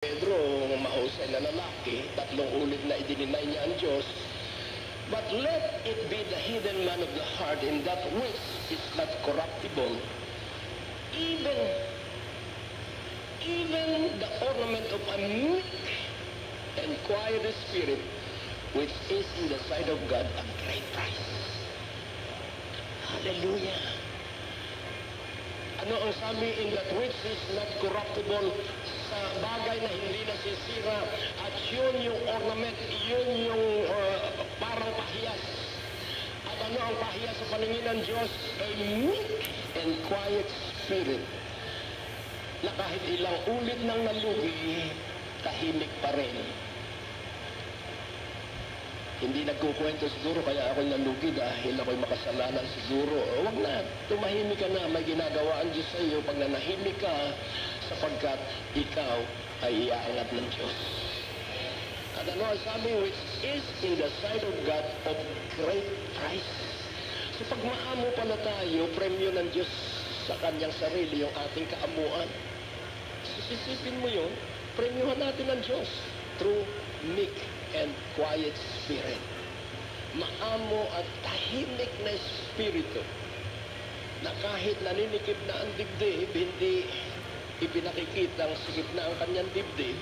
Pedro, mahusay na lalaki, 3 ulit na idininay niya ang Diyos. But let it be the hidden man of the heart, in that which is not corruptible, even the ornament of a meek and quiet spirit, which is in the sight of God a great price. Hallelujah! Ano ang sabi? In that which is not corruptible, sa bagay na hindi nasisira, at yun yung ornament, yun yung parang pahiyas. At ano ang pahiyas sa paningin ng Diyos? A meek and quiet spirit, na kahit ilang ulit nang nalugi, tahimik pa rin. Hindi nagkukwento siguro kaya ako'y nalugi dahil ako'y makasalanan siguro. Huwag na, tumahimik ka na, may ginagawa ang Diyos sa iyo pag nanahimik ka, sapagkat ikaw ay iaangat ng Diyos. At ano ang sabi? Which is in the sight of God of great price. So pag maamo pala tayo, premyo ng Diyos sa kanyang sarili, yung ating kaamuan. Sisipin mo yun, premyohan natin ng Diyos through meek and quiet spirit. Maamo at tahimik na espiritu na kahit naninikip na ang dibdib, hindi ipinakikita ang sigip na ang kanyang dibdib,